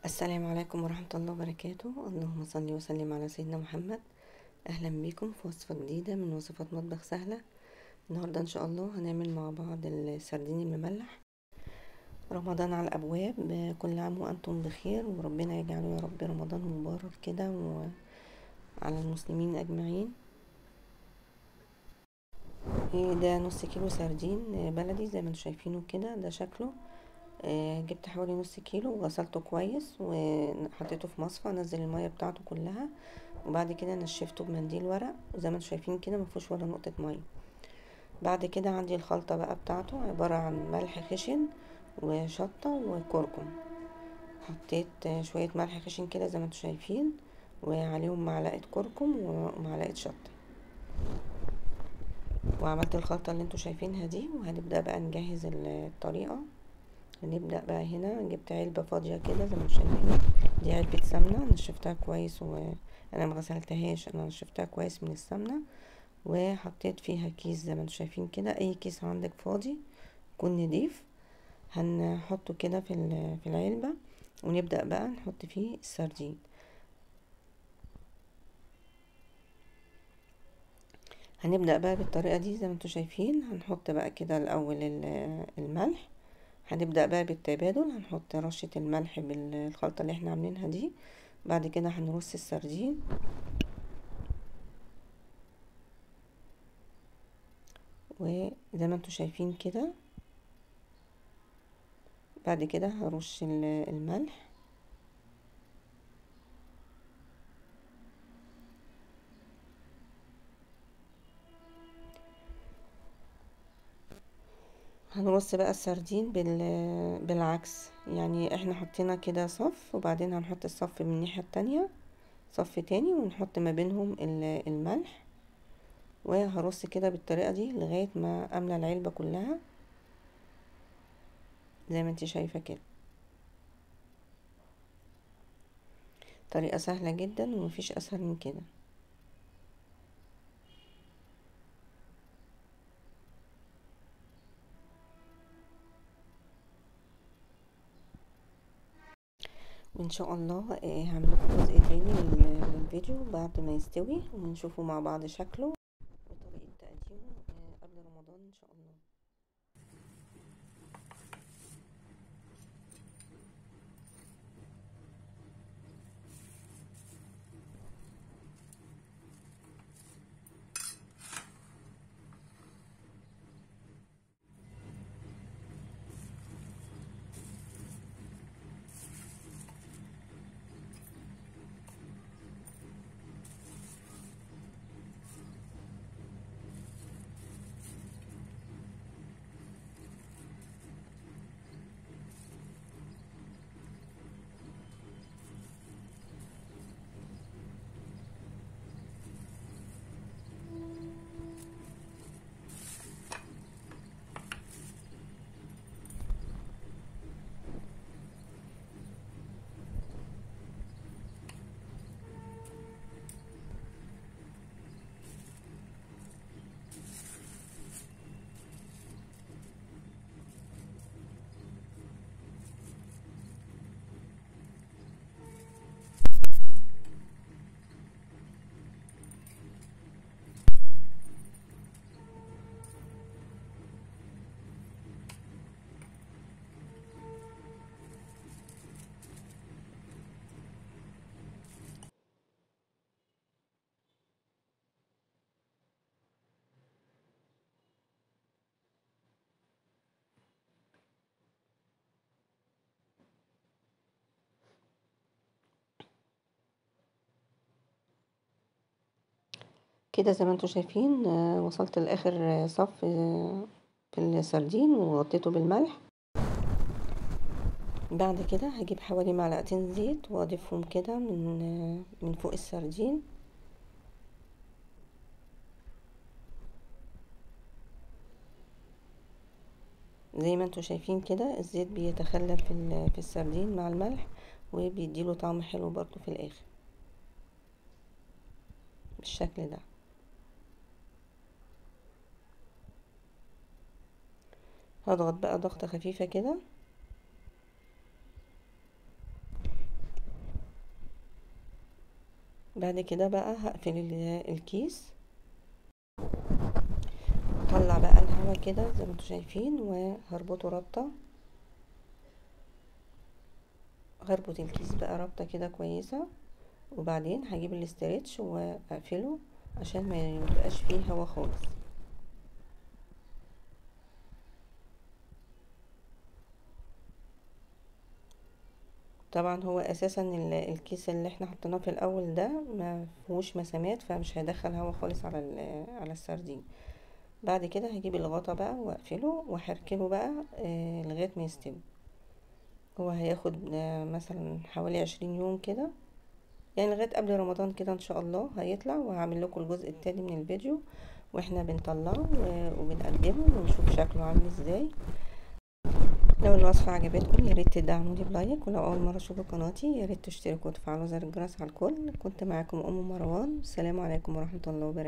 السلام عليكم ورحمة الله وبركاته. اللهم صل وسلم على سيدنا محمد. اهلا بكم في وصفة جديدة من وصفات مطبخ سهلة. النهاردة ان شاء الله هنعمل مع بعض السردين المملح. رمضان على الابواب، كل عام وانتم بخير، وربنا يجعله يا رب رمضان مبارك كده وعلى المسلمين اجمعين. ده نص كيلو سردين بلدي زي ما انتم شايفينه كده، ده شكله. جبت حوالي نص كيلو وغسلته كويس وحطيته في مصفى، انزل المية بتاعته كلها، وبعد كده نشفته بمنديل ورق وزي ما انتم شايفين كده مفيهوش ولا نقطة مية. بعد كده عندي الخلطة بقى بتاعته عبارة عن ملح خشن وشطة وكركم. حطيت شوية ملح خشن كده زي ما انتم شايفين، وعليهم معلقة كركم ومعلقة شطة، وعملت الخلطة اللي انتم شايفينها دي. وهنبدأ بقى نجهز الطريقة. هنبدأ بقى هنا. جبت علبة فاضية كده زي ما انتم شايفين، دي علبة سمنة نشفتها كويس، وانا مغسلتهاش، انا نشفتها كويس من السمنة، وحطيت فيها كيس زي ما انتم شايفين كده. اي كيس عندك فاضي يكون نضيف هنحطه كده في العلبة، ونبدأ بقى نحط فيه السردين. هنبدأ بقى بالطريقة دي زي ما انتم شايفين. هنحط بقى كده الاول الملح. هنبدأ بقى بالتبادل، هنحط رشة الملح بالخلطة اللي احنا عاملينها دي. بعد كده هنرص السردين، وزي ما انتم شايفين كده. بعد كده هرش الملح. هنرص بقى السردين بالعكس، يعني احنا حطينا كده صف، وبعدين هنحط الصف من الناحية التانية، صف تاني، ونحط ما بينهم الملح. وهرص كده بالطريقة دي لغاية ما املى العلبة كلها زي ما انت شايفة كده. طريقة سهلة جدا ومفيش اسهل من كده. وان شاء الله هعمل لكم جزء تاني من الفيديو بعد ما يستوي، ونشوفه مع بعض شكله وطريقة تقديمه قبل رمضان ان شاء الله. كده زي ما انتم شايفين وصلت لاخر صف في السردين وغطيته بالملح. بعد كده هجيب حوالي معلقتين زيت واضيفهم كده من فوق السردين. زي ما انتم شايفين كده الزيت بيتخلل في السردين مع الملح، وبيديله طعم حلو برضو في الاخر بالشكل ده. هضغط بقى ضغطة خفيفة كده بعد كده بقى هقفل الكيس، طلع بقى الهوا كده زي ما انتوا شايفين، وهربطه ربطة. هربط الكيس بقى ربطة كده كويسة، وبعدين هجيب الاسترتش واقفله عشان ما يبقاش فيه هوا خالص. طبعا هو اساسا الكيس اللي احنا حطيناه في الاول ده ما فيهوش مسامات، فمش هيدخل هوا خالص على السردين. بعد كده هجيب الغطا بقى واقفله وهركنه بقى لغايه ما يستوي. هو هياخد مثلا حوالي 20 يوم كده، يعني لغايه قبل رمضان كده ان شاء الله هيطلع. وهعمل لكم الجزء التاني من الفيديو واحنا بنطلعه وبنقدمه ونشوف شكله عامل ازاي. لو الوصفة عجبتكم ياريت تدعموني بلايك، ولو اول مرة تشوفوا قناتي ياريت تشتركوا وتفعلوا زر الجرس على الكل. كنت معاكم ام مروان، السلام عليكم ورحمة الله وبركاته.